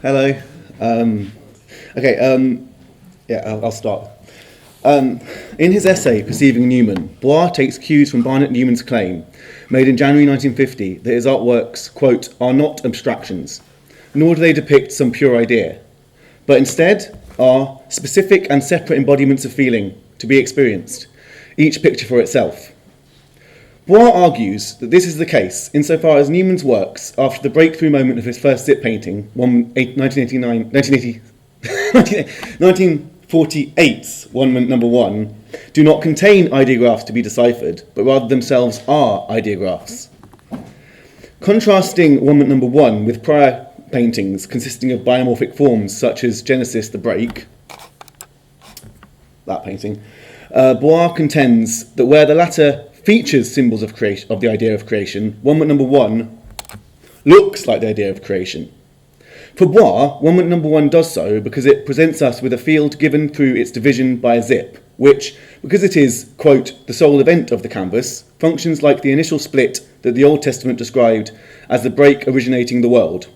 Hello. I'll start. In his essay, Perceiving Newman, Bois takes cues from Barnett Newman's claim, made in January 1950, that his artworks, quote, are not abstractions, nor do they depict some pure idea, but instead are specific and separate embodiments of feeling to be experienced, each picture for itself. Bois argues that this is the case insofar as Newman's works, after the breakthrough moment of his first zip painting, 1948's Monument Number 1, do not contain ideographs to be deciphered, but rather themselves are ideographs. Contrasting Monument Number 1 with prior paintings consisting of biomorphic forms such as Genesis, the Break, that painting, Bois contends that where the latter features symbols of creation, of the idea of creation, Monument Number 1 looks like the idea of creation. For Bois, Monument Number 1 does so because it presents us with a field given through its division by a zip, which, because it is, quote, the sole event of the canvas, functions like the initial split that the Old Testament described as the break originating the world.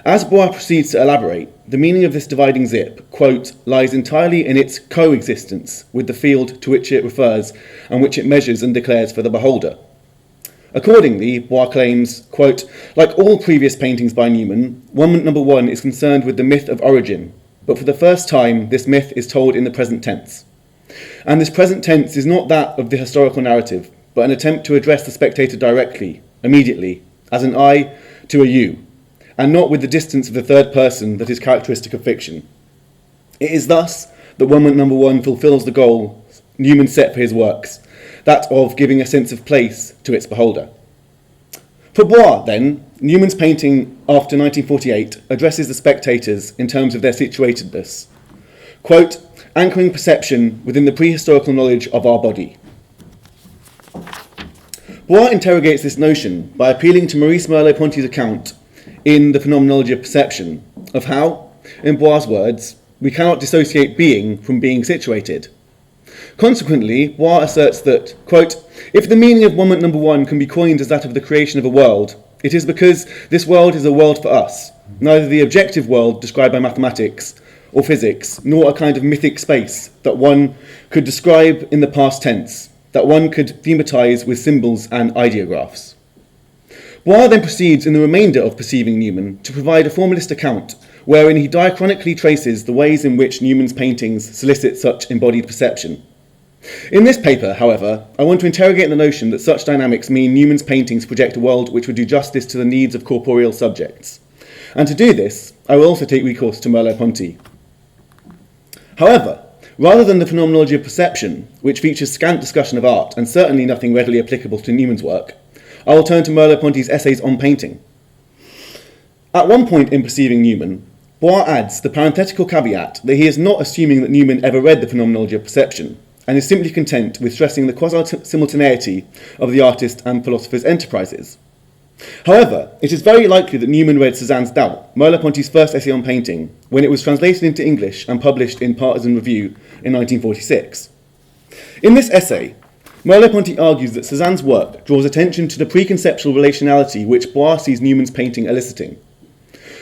As Bois proceeds to elaborate, the meaning of this dividing zip, quote, lies entirely in its coexistence with the field to which it refers and which it measures and declares for the beholder. Accordingly, Bois claims, quote, like all previous paintings by Newman, Monument Number 1 is concerned with the myth of origin, but for the first time this myth is told in the present tense. And this present tense is not that of the historical narrative, but an attempt to address the spectator directly, immediately, as an I to a you, and not with the distance of the third person that is characteristic of fiction. It is thus that Monument Number 1 fulfills the goal Newman set for his works, that of giving a sense of place to its beholder. For Bois, then, Newman's painting after 1948 addresses the spectators in terms of their situatedness, quote, anchoring perception within the prehistorical knowledge of our body. Bois interrogates this notion by appealing to Maurice Merleau-Ponty's account in the Phenomenology of Perception of how, in Bois' words, we cannot dissociate being from being situated. Consequently, Bois asserts that, quote, if the meaning of Monument Number 1 can be coined as that of the creation of a world, it is because this world is a world for us, neither the objective world described by mathematics or physics, nor a kind of mythic space that one could describe in the past tense, that one could thematise with symbols and ideographs. Bois then proceeds in the remainder of Perceiving Newman to provide a formalist account wherein he diachronically traces the ways in which Newman's paintings solicit such embodied perception. In this paper, however, I want to interrogate the notion that such dynamics mean Newman's paintings project a world which would do justice to the needs of corporeal subjects. And to do this, I will also take recourse to Merleau-Ponty. However, rather than the Phenomenology of Perception, which features scant discussion of art and certainly nothing readily applicable to Newman's work, I will turn to Merleau-Ponty's essays on painting. At one point in Perceiving Newman, Bois adds the parenthetical caveat that he is not assuming that Newman ever read the Phenomenology of Perception, and is simply content with stressing the quasi-simultaneity of the artist and philosopher's enterprises. However, it is very likely that Newman read Cézanne's Doubt, Merleau-Ponty's first essay on painting, when it was translated into English and published in Partisan Review in 1946. In this essay, Merleau-Ponty argues that Cézanne's work draws attention to the preconceptual relationality which Bois sees Newman's painting eliciting.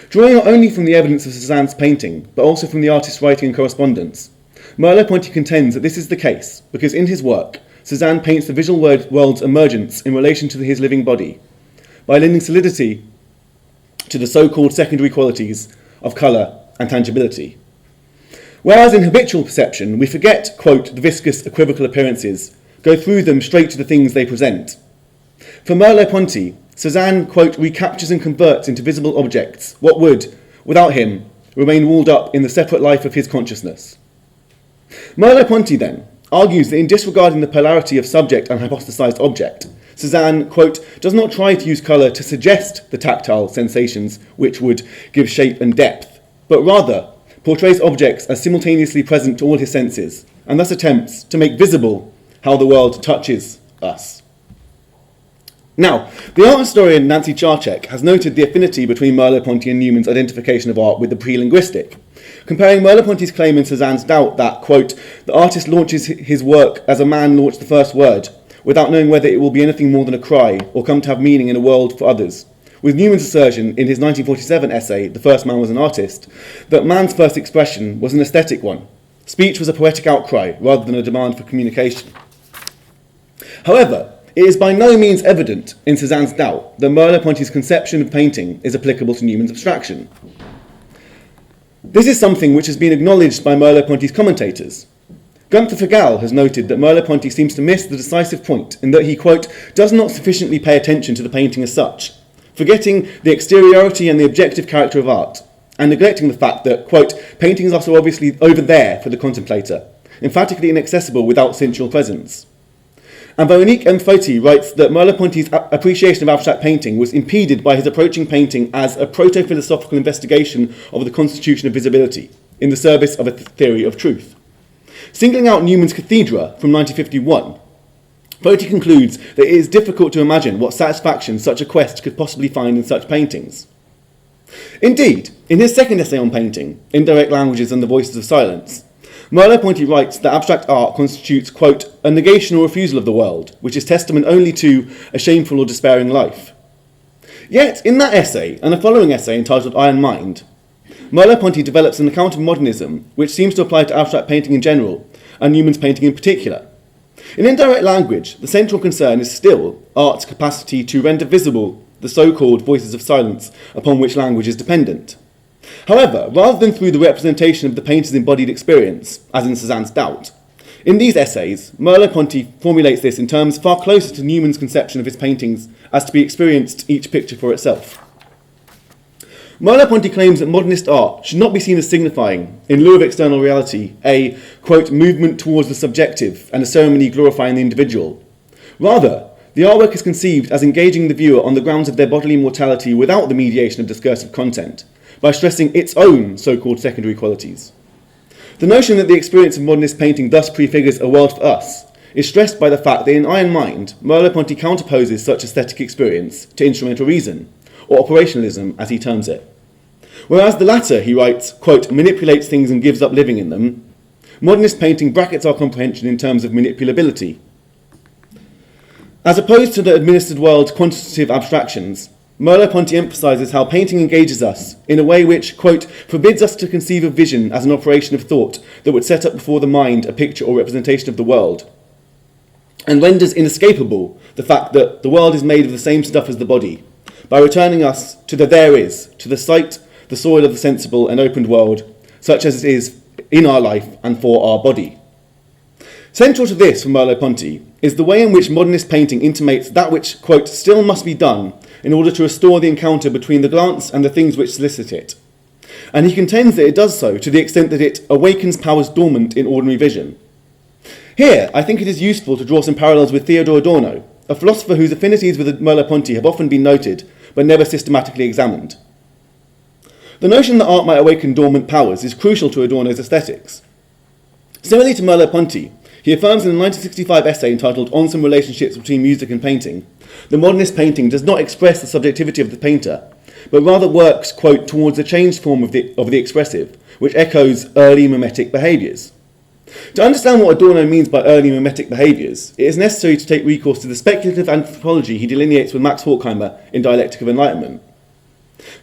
Drawing not only from the evidence of Cézanne's painting, but also from the artist's writing and correspondence, Merleau-Ponty contends that this is the case because in his work, Cézanne paints the visual world's emergence in relation to his living body, by lending solidity to the so-called secondary qualities of colour and tangibility. Whereas in habitual perception, we forget, quote, the viscous equivocal appearances, go through them straight to the things they present. For Merleau-Ponty, Cézanne, quote, recaptures and converts into visible objects what would, without him, remain walled up in the separate life of his consciousness. Merleau-Ponty, then, argues that in disregarding the polarity of subject and hypothesized object, Cézanne, quote, does not try to use colour to suggest the tactile sensations which would give shape and depth, but rather portrays objects as simultaneously present to all his senses, and thus attempts to make visible how the world touches us. Now, the art historian Nancy Charchek has noted the affinity between Merleau-Ponty and Newman's identification of art with the pre-linguistic, comparing Merleau-Ponty's claim in Cézanne's Doubt that, quote, the artist launches his work as a man launched the first word, without knowing whether it will be anything more than a cry or come to have meaning in a world for others, with Newman's assertion in his 1947 essay, The First Man Was an Artist, that man's first expression was an aesthetic one. Speech was a poetic outcry rather than a demand for communication. However, it is by no means evident in Cézanne's doubt that Merleau-Ponty's conception of painting is applicable to Newman's abstraction. This is something which has been acknowledged by Merleau-Ponty's commentators. Gunther Vergal has noted that Merleau-Ponty seems to miss the decisive point in that he, quote, does not sufficiently pay attention to the painting as such, forgetting the exteriority and the objective character of art, and neglecting the fact that, quote, paintings are so obviously over there for the contemplator, emphatically inaccessible without sensual presence. And Veronique M. Fauty writes that Merleau-Ponty's appreciation of abstract painting was impeded by his approaching painting as a proto-philosophical investigation of the constitution of visibility, in the service of a theory of truth. Singling out Newman's Cathedra from 1951, Fauty concludes that it is difficult to imagine what satisfaction such a quest could possibly find in such paintings. Indeed, in his second essay on painting, Indirect Languages and the Voices of Silence, Merleau-Ponty writes that abstract art constitutes, quote, a negation or refusal of the world, which is testament only to a shameful or despairing life. Yet, in that essay, and a following essay entitled Iron Mind, Merleau-Ponty develops an account of modernism which seems to apply to abstract painting in general, and Newman's painting in particular. In Indirect Language, the central concern is still art's capacity to render visible the so-called voices of silence upon which language is dependent. However, rather than through the representation of the painter's embodied experience, as in Cézanne's doubt, in these essays, Merleau-Ponty formulates this in terms far closer to Newman's conception of his paintings as to be experienced each picture for itself. Merleau-Ponty claims that modernist art should not be seen as signifying, in lieu of external reality, a, quote, movement towards the subjective and a ceremony glorifying the individual. Rather, the artwork is conceived as engaging the viewer on the grounds of their bodily mortality without the mediation of discursive content, by stressing its own so-called secondary qualities. The notion that the experience of modernist painting thus prefigures a world for us is stressed by the fact that in Iron Mind, Merleau-Ponty counterposes such aesthetic experience to instrumental reason, or operationalism as he terms it. Whereas the latter, he writes, quote, manipulates things and gives up living in them, modernist painting brackets our comprehension in terms of manipulability. As opposed to the administered world's quantitative abstractions, Merleau-Ponty emphasises how painting engages us in a way which, quote, forbids us to conceive of vision as an operation of thought that would set up before the mind a picture or representation of the world, and renders inescapable the fact that the world is made of the same stuff as the body, by returning us to the there is, to the sight, the soil of the sensible and opened world, such as it is in our life and for our body. Central to this for Merleau-Ponty is the way in which modernist painting intimates that which, quote, still must be done in order to restore the encounter between the glance and the things which solicit it. And he contends that it does so to the extent that it awakens powers dormant in ordinary vision. Here, I think it is useful to draw some parallels with Theodor Adorno, a philosopher whose affinities with Merleau-Ponty have often been noted, but never systematically examined. The notion that art might awaken dormant powers is crucial to Adorno's aesthetics. Similarly to Merleau-Ponty, he affirms in a 1965 essay entitled On Some Relationships Between Music and Painting, the modernist painting does not express the subjectivity of the painter, but rather works, quote, towards a changed form of the expressive, which echoes early mimetic behaviours. To understand what Adorno means by early mimetic behaviours, it is necessary to take recourse to the speculative anthropology he delineates with Max Horkheimer in Dialectic of Enlightenment.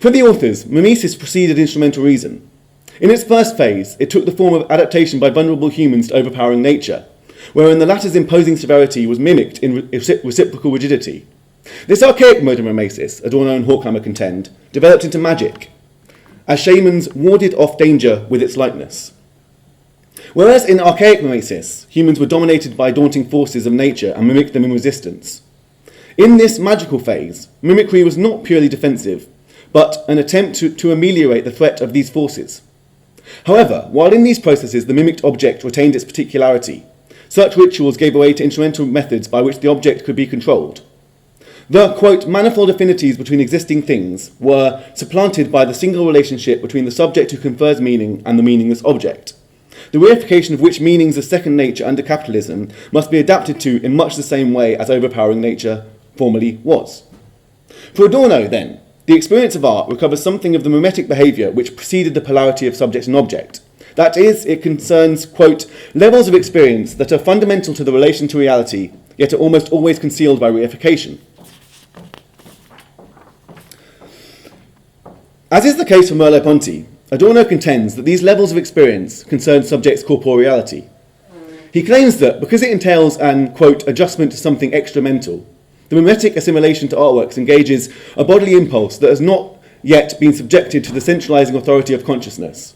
For the authors, mimesis preceded instrumental reason. In its first phase, it took the form of adaptation by vulnerable humans to overpowering nature, wherein the latter's imposing severity was mimicked in reciprocal rigidity. This archaic mode of mimesis, Adorno and Horkheimer contend, developed into magic, as shamans warded off danger with its likeness. Whereas in archaic mimesis, humans were dominated by daunting forces of nature and mimicked them in resistance. In this magical phase, mimicry was not purely defensive, but an attempt to ameliorate the threat of these forces. However, while in these processes the mimicked object retained its particularity, such rituals gave way to instrumental methods by which the object could be controlled. The, quote, manifold affinities between existing things were supplanted by the single relationship between the subject who confers meaning and the meaningless object, the reification of which meanings as second nature under capitalism must be adapted to in much the same way as overpowering nature formerly was. For Adorno, then, the experience of art recovers something of the mimetic behaviour which preceded the polarity of subject and object. That is, it concerns, quote, levels of experience that are fundamental to the relation to reality, yet are almost always concealed by reification. As is the case for Merleau-Ponty, Adorno contends that these levels of experience concern subject's corporeality. He claims that because it entails an, quote, adjustment to something extramental, the mimetic assimilation to artworks engages a bodily impulse that has not yet been subjected to the centralising authority of consciousness.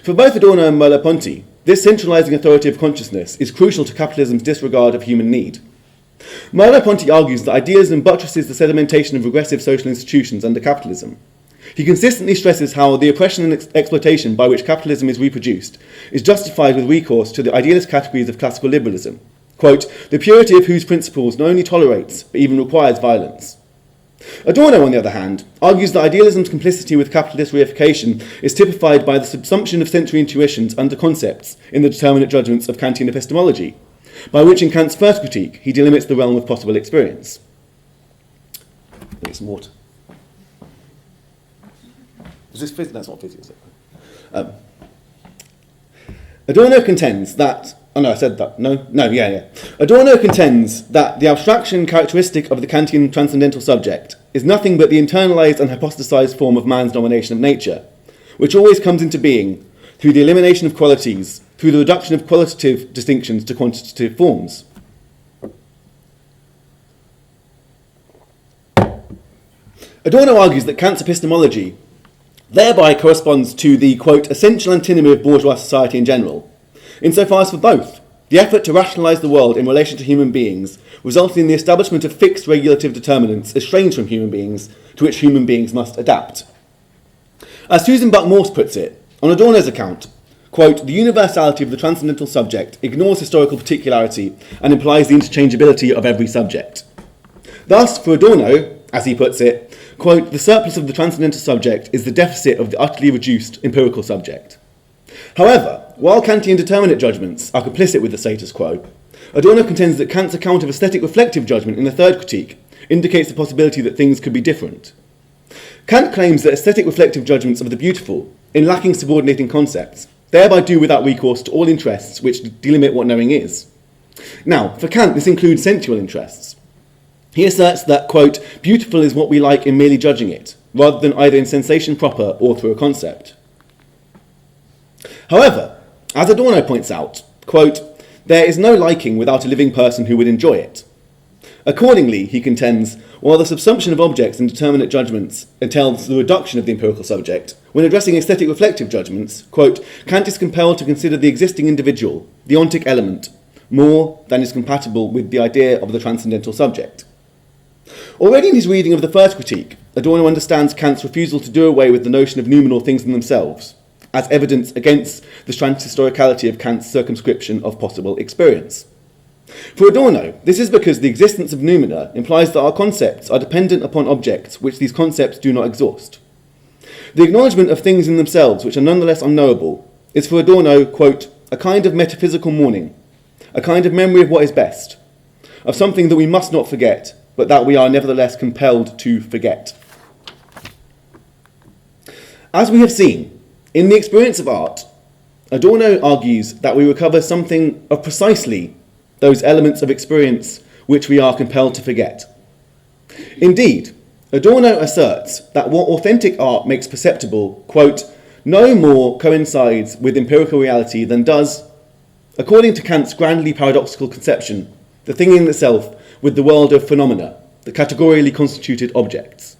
For both Adorno and Merleau-Ponty, this centralising authority of consciousness is crucial to capitalism's disregard of human need. Merleau-Ponty argues that idealism buttresses the sedimentation of regressive social institutions under capitalism. He consistently stresses how the oppression and exploitation by which capitalism is reproduced is justified with recourse to the idealist categories of classical liberalism, quote, the purity of whose principles not only tolerates, but even requires violence. Adorno, on the other hand, argues that idealism's complicity with capitalist reification is typified by the subsumption of sensory intuitions under concepts in the determinate judgments of Kantian epistemology, by which in Kant's first critique he delimits the realm of possible experience. Get some water. Is this physics? That's not physics, is it? Adorno contends that... Oh no, I said that. No. Adorno contends that the abstraction characteristic of the Kantian transcendental subject is nothing but the internalised and hypostatised form of man's domination of nature, which always comes into being through the elimination of qualities, through the reduction of qualitative distinctions to quantitative forms. Adorno argues that Kant's epistemology thereby corresponds to the, quote, essential antinomy of bourgeois society in general, insofar as for both, the effort to rationalise the world in relation to human beings resulted in the establishment of fixed regulative determinants estranged from human beings, to which human beings must adapt. As Susan Buck-Morse puts it, on Adorno's account, quote, the universality of the transcendental subject ignores historical particularity and implies the interchangeability of every subject. Thus, for Adorno, as he puts it, quote, the surplus of the transcendental subject is the deficit of the utterly reduced empirical subject. However, while Kantian determinate judgments are complicit with the status quo, Adorno contends that Kant's account of aesthetic reflective judgment in the third critique indicates the possibility that things could be different. Kant claims that aesthetic reflective judgments of the beautiful, in lacking subordinating concepts, thereby do without recourse to all interests which delimit what knowing is. Now, for Kant, this includes sensual interests. He asserts that, quote, beautiful is what we like in merely judging it, rather than either in sensation proper or through a concept. However, as Adorno points out, quote, there is no liking without a living person who would enjoy it. Accordingly, he contends, while the subsumption of objects and determinate judgments entails the reduction of the empirical subject, when addressing aesthetic reflective judgments, quote, Kant is compelled to consider the existing individual, the ontic element, more than is compatible with the idea of the transcendental subject. Already in his reading of the first critique, Adorno understands Kant's refusal to do away with the notion of noumenal things in themselves, as evidence against the transhistoricality of Kant's circumscription of possible experience. For Adorno, this is because the existence of noumena implies that our concepts are dependent upon objects which these concepts do not exhaust. The acknowledgement of things in themselves which are nonetheless unknowable is for Adorno, quote, a kind of metaphysical mourning, a kind of memory of what is best, of something that we must not forget, but that we are nevertheless compelled to forget. As we have seen, in the experience of art, Adorno argues that we recover something of precisely those elements of experience which we are compelled to forget. Indeed, Adorno asserts that what authentic art makes perceptible, quote, no more coincides with empirical reality than does, according to Kant's grandly paradoxical conception, the thing in itself with the world of phenomena, the categorially constituted objects.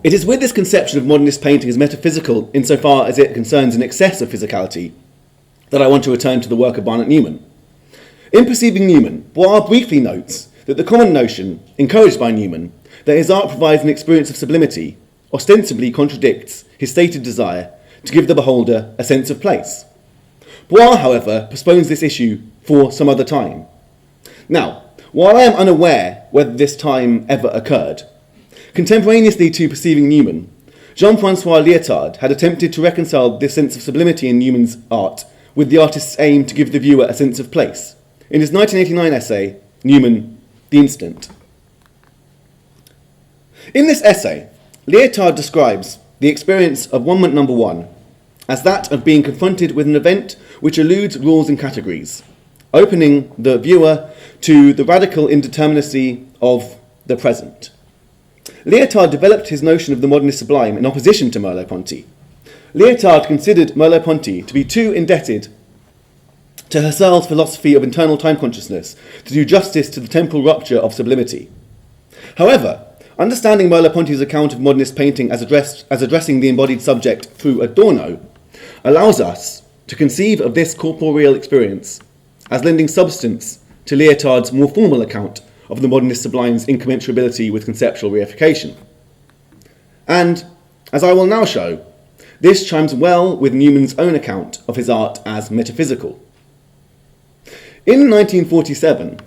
It is with this conception of modernist painting as metaphysical insofar as it concerns an excess of physicality that I want to return to the work of Barnett Newman. In Perceiving Newman, Bois briefly notes that the common notion, encouraged by Newman, that his art provides an experience of sublimity, ostensibly contradicts his stated desire to give the beholder a sense of place. Bois, however, postpones this issue for some other time. Now, while I am unaware whether this time ever occurred, contemporaneously to Perceiving Newman, Jean-François Lyotard had attempted to reconcile this sense of sublimity in Newman's art with the artist's aim to give the viewer a sense of place, in his 1989 essay, Newman, the Instant. In this essay, Lyotard describes the experience of one-month number one as that of being confronted with an event which eludes rules and categories, opening the viewer to the radical indeterminacy of the present. Lyotard developed his notion of the modernist sublime in opposition to Merleau-Ponty. Lyotard considered Merleau-Ponty to be too indebted to Husserl's philosophy of internal time consciousness to do justice to the temporal rupture of sublimity. However, understanding Merleau-Ponty's account of modernist painting as addressing the embodied subject through Adorno allows us to conceive of this corporeal experience as lending substance to Lyotard's more formal account of the modernist sublime's incommensurability with conceptual reification. And, as I will now show, this chimes well with Newman's own account of his art as metaphysical. In 1947,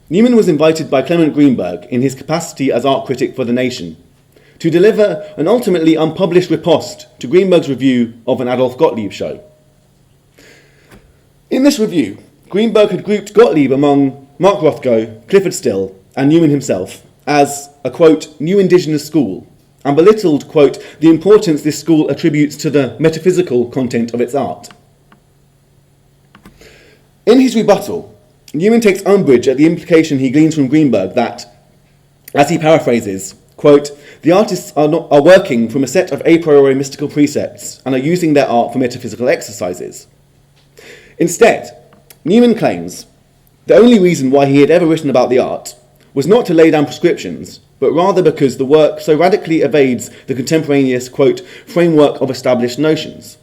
Newman was invited by Clement Greenberg in his capacity as art critic for The Nation to deliver an ultimately unpublished riposte to Greenberg's review of an Adolf Gottlieb show. In this review, Greenberg had grouped Gottlieb among Mark Rothko, Clifford Still, and Newman himself as a, quote, new indigenous school, and belittled, quote, the importance this school attributes to the metaphysical content of its art. In his rebuttal, Newman takes umbrage at the implication he gleans from Greenberg that, as he paraphrases, quote, the artists are working from a set of a priori mystical precepts and are using their art for metaphysical exercises. Instead, Newman claims the only reason why he had ever written about the art was not to lay down prescriptions, but rather because the work so radically evades the contemporaneous, quote, framework of established notions.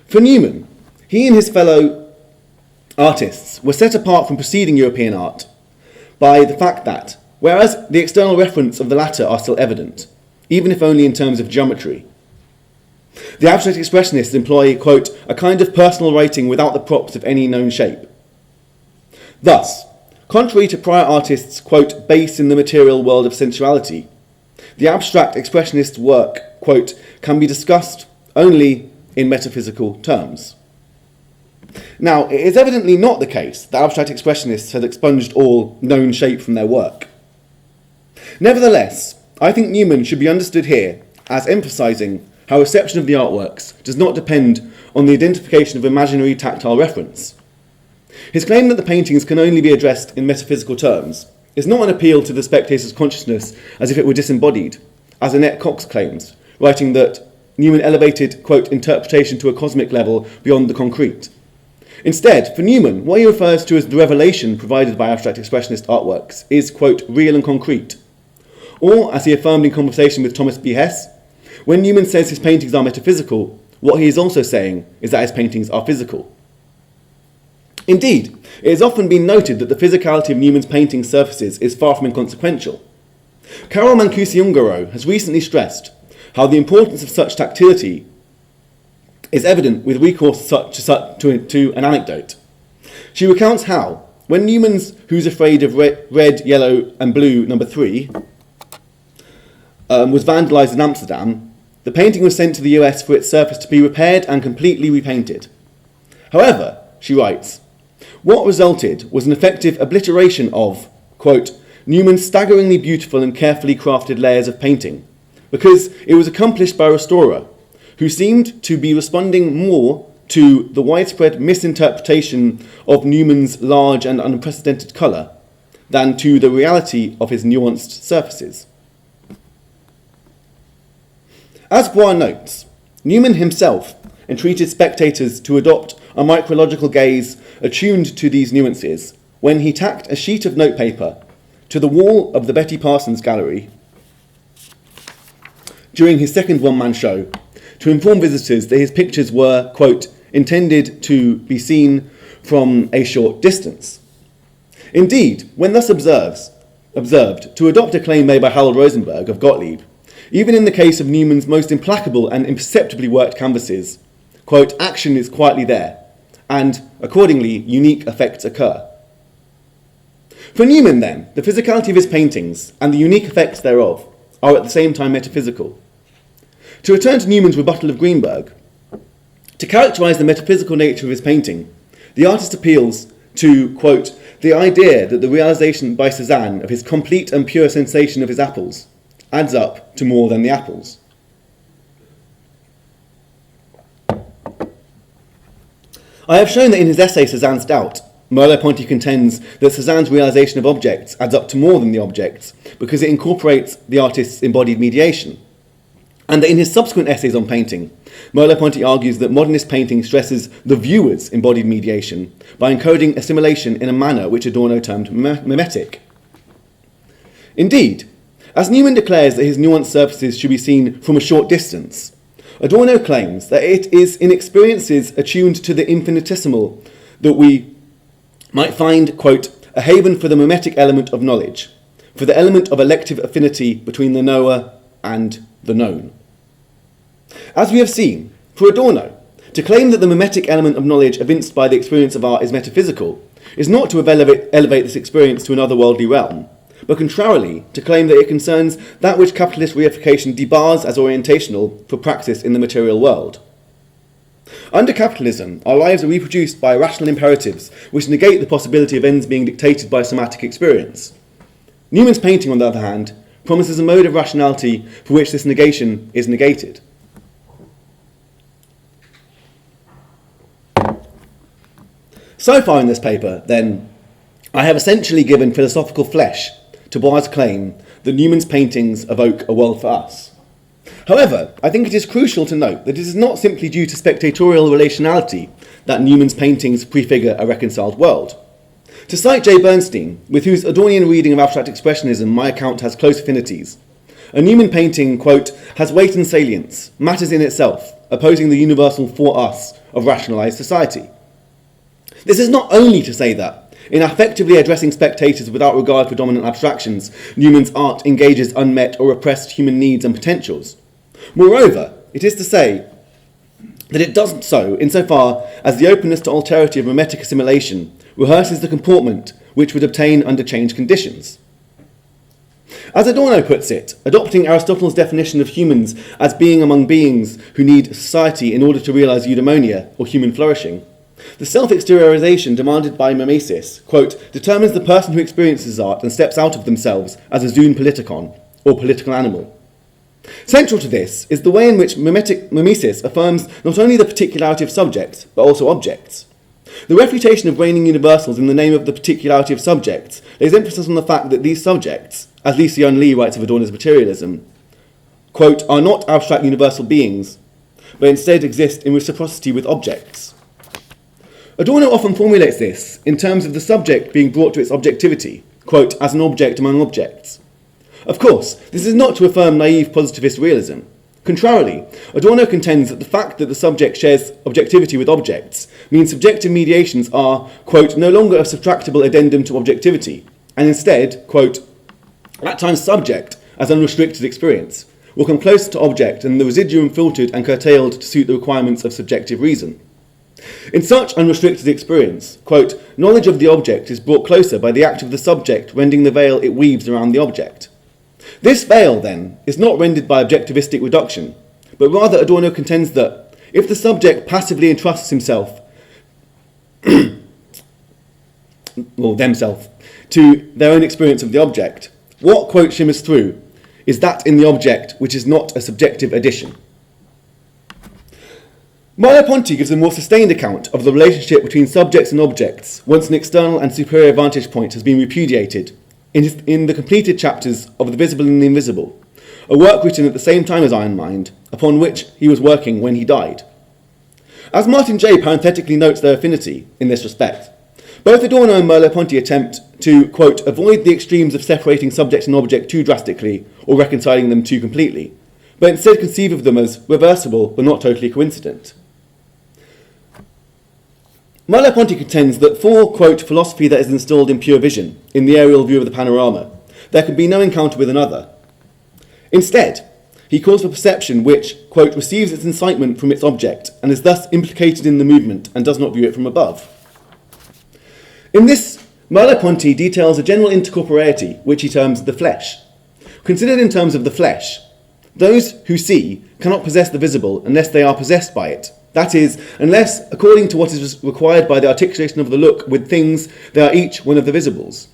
For Newman, he and his fellow artists were set apart from preceding European art by the fact that, whereas the external reference of the latter are still evident, even if only in terms of geometry, the abstract expressionists employ, quote, a kind of personal writing without the props of any known shape. Thus, contrary to prior artists, quote, based in the material world of sensuality, the abstract expressionist work, quote, can be discussed only in metaphysical terms. Now, it is evidently not the case that abstract expressionists had expunged all known shape from their work. Nevertheless, I think Newman should be understood here as emphasising how reception of the artworks does not depend on the identification of imaginary tactile reference. His claim that the paintings can only be addressed in metaphysical terms is not an appeal to the spectator's consciousness as if it were disembodied, as Annette Cox claims, writing that Newman elevated, quote, interpretation to a cosmic level beyond the concrete. Instead, for Newman, what he refers to as the revelation provided by abstract expressionist artworks is, quote, real and concrete. Or, as he affirmed in conversation with Thomas B. Hess, when Newman says his paintings are metaphysical, what he is also saying is that his paintings are physical. Indeed, it has often been noted that the physicality of Newman's painting surfaces is far from inconsequential. Carol Mancusi-Ungaro has recently stressed how the importance of such tactility is evident with recourse to an anecdote. She recounts how, when Newman's Who's Afraid of Red, Yellow and Blue No. 3 was vandalised in Amsterdam, the painting was sent to the US for its surface to be repaired and completely repainted. However, she writes, what resulted was an effective obliteration of, quote, Newman's staggeringly beautiful and carefully crafted layers of painting, because it was accomplished by a restorer who seemed to be responding more to the widespread misinterpretation of Newman's large and unprecedented colour than to the reality of his nuanced surfaces. As Bois notes, Newman himself entreated spectators to adopt a micrological gaze attuned to these nuances when he tacked a sheet of notepaper to the wall of the Betty Parsons Gallery during his second one-man show to inform visitors that his pictures were, quote, intended to be seen from a short distance. Indeed, when thus observed to adopt a claim made by Harold Rosenberg of Gottlieb, even in the case of Newman's most implacable and imperceptibly worked canvases, quote, action is quietly there, and, accordingly, unique effects occur. For Newman, then, the physicality of his paintings and the unique effects thereof are at the same time metaphysical. To return to Newman's rebuttal of Greenberg, to characterise the metaphysical nature of his painting, the artist appeals to, quote, the idea that the realisation by Cézanne of his complete and pure sensation of his apples adds up to more than the apples. I have shown that in his essay Cézanne's Doubt, Merleau-Ponty contends that Cézanne's realisation of objects adds up to more than the objects because it incorporates the artist's embodied mediation. And that in his subsequent essays on painting, Merleau-Ponty argues that modernist painting stresses the viewer's embodied mediation by encoding assimilation in a manner which Adorno termed mimetic. Indeed, as Newman declares that his nuanced surfaces should be seen from a short distance, Adorno claims that it is in experiences attuned to the infinitesimal that we might find, quote, a haven for the mimetic element of knowledge, for the element of elective affinity between the knower and the known. As we have seen, for Adorno, to claim that the mimetic element of knowledge evinced by the experience of art is metaphysical is not to elevate this experience to an otherworldly realm, but contrarily to claim that it concerns that which capitalist reification debars as orientational for praxis in the material world. Under capitalism, our lives are reproduced by rational imperatives which negate the possibility of ends being dictated by somatic experience. Newman's painting, on the other hand, promises a mode of rationality for which this negation is negated. So far in this paper, then, I have essentially given philosophical flesh to Bois' claim that Newman's paintings evoke a world for us. However, I think it is crucial to note that it is not simply due to spectatorial relationality that Newman's paintings prefigure a reconciled world. To cite J. Bernstein, with whose Adornian reading of abstract expressionism my account has close affinities, a Newman painting, quote, has weight and salience, matters in itself, opposing the universal for us of rationalised society. This is not only to say that, in effectively addressing spectators without regard for dominant abstractions, Newman's art engages unmet or repressed human needs and potentials. Moreover, it is to say that it does so insofar as the openness to alterity of mimetic assimilation rehearses the comportment which would obtain under changed conditions. As Adorno puts it, adopting Aristotle's definition of humans as being among beings who need society in order to realise eudaimonia, or human flourishing, the self-exteriorization demanded by mimesis, quote, determines the person who experiences art and steps out of themselves as a zoon politikon, or political animal. Central to this is the way in which mimesis affirms not only the particularity of subjects, but also objects. The refutation of reigning universals in the name of the particularity of subjects lays emphasis on the fact that these subjects, as Li Xian Li writes of Adorno's materialism, quote, are not abstract universal beings, but instead exist in reciprocity with objects. Adorno often formulates this in terms of the subject being brought to its objectivity, quote, as an object among objects. Of course, this is not to affirm naive positivist realism. Contrarily, Adorno contends that the fact that the subject shares objectivity with objects means subjective mediations are, quote, no longer a subtractable addendum to objectivity, and instead, quote, at times subject as unrestricted experience will come closer to object and the residuum filtered and curtailed to suit the requirements of subjective reason. In such unrestricted experience, quote, knowledge of the object is brought closer by the act of the subject rending the veil it weaves around the object. This veil, then, is not rendered by objectivistic reduction, but rather Adorno contends that, if the subject passively entrusts himself, or themselves, to their own experience of the object, what, quote, shimmers through is that in the object which is not a subjective addition. Merleau-Ponty gives a more sustained account of the relationship between subjects and objects once an external and superior vantage point has been repudiated in the completed chapters of The Visible and the Invisible, a work written at the same time as Iron Mind, upon which he was working when he died. As Martin J. parenthetically notes their affinity in this respect, both Adorno and Merleau-Ponty attempt to, quote, avoid the extremes of separating subject and object too drastically or reconciling them too completely, but instead conceive of them as reversible but not totally coincident. Merleau-Ponty contends that for, quote, philosophy that is installed in pure vision, in the aerial view of the panorama, there can be no encounter with another. Instead, he calls for perception which, quote, receives its incitement from its object and is thus implicated in the movement and does not view it from above. In this, Merleau-Ponty details a general intercorporeity which he terms the flesh. Considered in terms of the flesh, those who see cannot possess the visible unless they are possessed by it. That is, unless, according to what is required by the articulation of the look with things, they are each one of the visibles.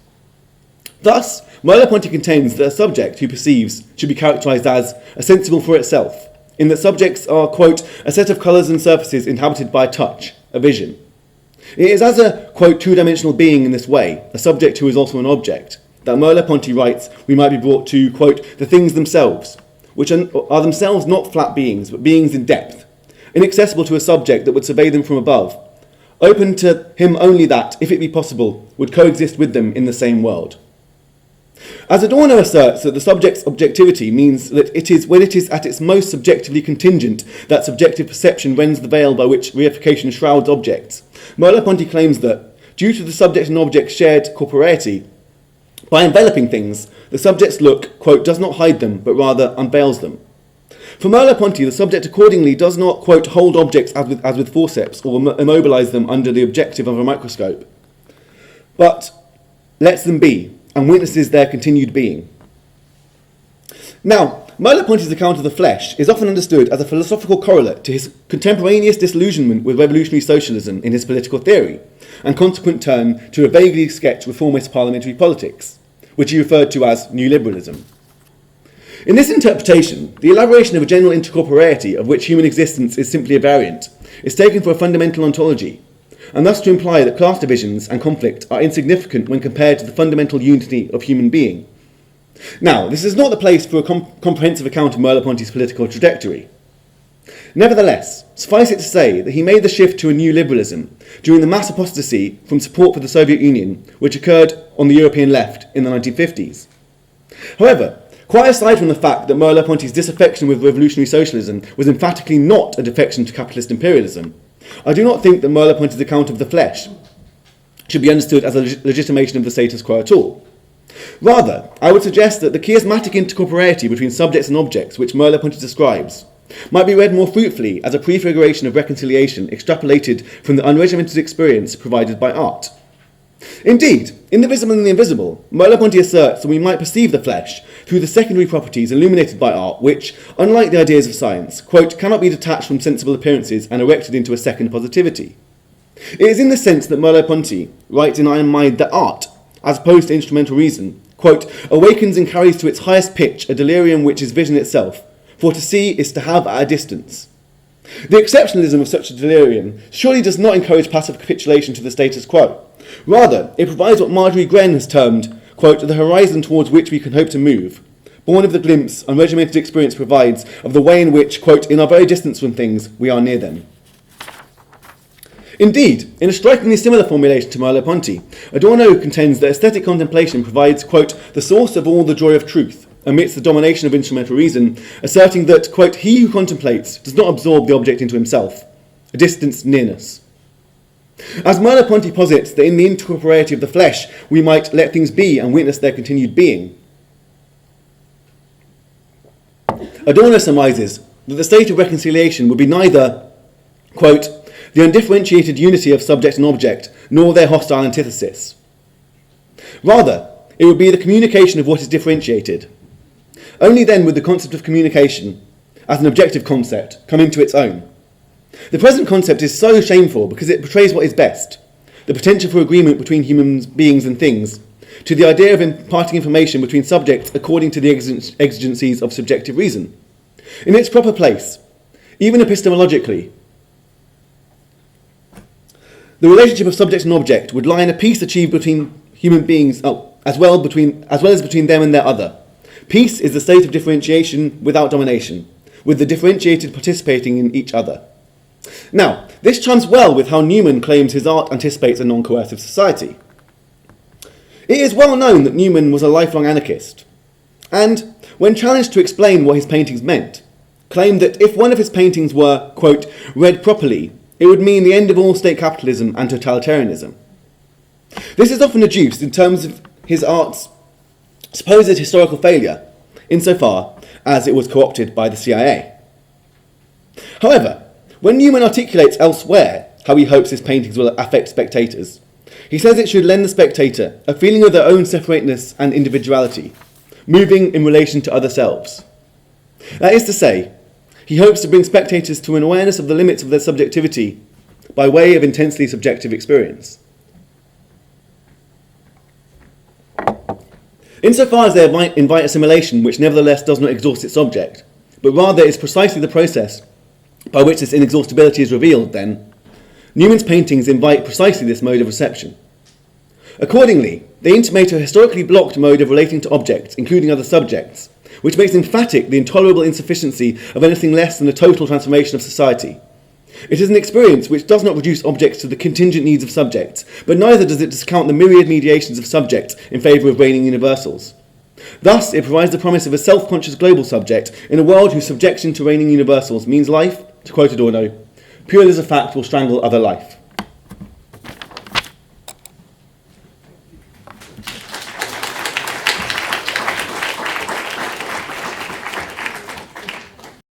Thus, Merleau-Ponty contends that a subject who perceives should be characterised as a sensible for itself, in that subjects are, quote, a set of colours and surfaces inhabited by touch, a vision. It is as a, quote, two-dimensional being in this way, a subject who is also an object, that Merleau-Ponty writes we might be brought to, quote, the things themselves, which are themselves not flat beings, but beings in depth, inaccessible to a subject that would survey them from above, open to him only that, if it be possible, would coexist with them in the same world. As Adorno asserts that the subject's objectivity means that it is when it is at its most subjectively contingent that subjective perception rends the veil by which reification shrouds objects, Merleau-Ponty claims that, due to the subject and object's shared corporeity, by enveloping things, the subject's look, quote, does not hide them, but rather unveils them. For Merleau-Ponty, the subject accordingly does not, quote, hold objects as with forceps or immobilise them under the objective of a microscope, but lets them be and witnesses their continued being. Now, Merleau-Ponty's account of the flesh is often understood as a philosophical correlate to his contemporaneous disillusionment with revolutionary socialism in his political theory, and consequent turn to a vaguely sketched reformist parliamentary politics, which he referred to as New Liberalism. In this interpretation, the elaboration of a general intercorporeity of which human existence is simply a variant is taken for a fundamental ontology, and thus to imply that class divisions and conflict are insignificant when compared to the fundamental unity of human being. Now, this is not the place for a comprehensive account of Merleau-Ponty's political trajectory. Nevertheless, suffice it to say that he made the shift to a new liberalism during the mass apostasy from support for the Soviet Union, which occurred on the European left in the 1950s. However, quite aside from the fact that Merleau-Ponty's disaffection with revolutionary socialism was emphatically not a defection to capitalist imperialism, I do not think that Merleau-Ponty's account of the flesh should be understood as a legitimation of the status quo at all. Rather, I would suggest that the chiasmatic intercorporeity between subjects and objects which Merleau-Ponty describes might be read more fruitfully as a prefiguration of reconciliation extrapolated from the unregimented experience provided by art. Indeed, in The Visible and the Invisible, Merleau-Ponty asserts that we might perceive the flesh through the secondary properties illuminated by art which, unlike the ideas of science, quote, cannot be detached from sensible appearances and erected into a second positivity. It is in this sense that Merleau-Ponty writes in Iron Mind that art, as opposed to instrumental reason, quote, awakens and carries to its highest pitch a delirium which is vision itself, for to see is to have at a distance. The exceptionalism of such a delirium surely does not encourage passive capitulation to the status quo. Rather, it provides what Marjorie Gren has termed, quote, the horizon towards which we can hope to move, born of the glimpse unregimented experience provides of the way in which, quote, in our very distance from things, we are near them. Indeed, in a strikingly similar formulation to Merleau-Ponty, Adorno contends that aesthetic contemplation provides, quote, the source of all the joy of truth, amidst the domination of instrumental reason, asserting that, quote, he who contemplates does not absorb the object into himself, a distant nearness. As Merleau-Ponty posits that in the intercorporeity of the flesh we might let things be and witness their continued being, Adorno surmises that the state of reconciliation would be neither, quote, the undifferentiated unity of subject and object, nor their hostile antithesis. Rather, it would be the communication of what is differentiated. Only then would the concept of communication, as an objective concept, come into its own. The present concept is so shameful because it portrays what is best, the potential for agreement between human beings and things, to the idea of imparting information between subjects according to the exigencies of subjective reason. In its proper place, even epistemologically, the relationship of subject and object would lie in a peace achieved between human beings, as well as between them and their other. Peace is the state of differentiation without domination, with the differentiated participating in each other. Now, this chimes well with how Newman claims his art anticipates a non-coercive society. It is well known that Newman was a lifelong anarchist, and, when challenged to explain what his paintings meant, claimed that if one of his paintings were, quote, read properly, it would mean the end of all state capitalism and totalitarianism. This is often adduced in terms of his art's supposed historical failure, insofar as it was co-opted by the CIA. However, when Newman articulates elsewhere how he hopes his paintings will affect spectators, he says it should lend the spectator a feeling of their own separateness and individuality, moving in relation to other selves. That is to say, he hopes to bring spectators to an awareness of the limits of their subjectivity by way of intensely subjective experience. Insofar as they invite assimilation which nevertheless does not exhaust its object, but rather is precisely the process by which this inexhaustibility is revealed, then, Newman's paintings invite precisely this mode of reception. Accordingly, they intimate a historically blocked mode of relating to objects, including other subjects, which makes emphatic the intolerable insufficiency of anything less than a total transformation of society. It is an experience which does not reduce objects to the contingent needs of subjects, but neither does it discount the myriad mediations of subjects in favour of reigning universals. Thus, it provides the promise of a self-conscious global subject in a world whose subjection to reigning universals means life, to quote Adorno, pure as a fact will strangle other life.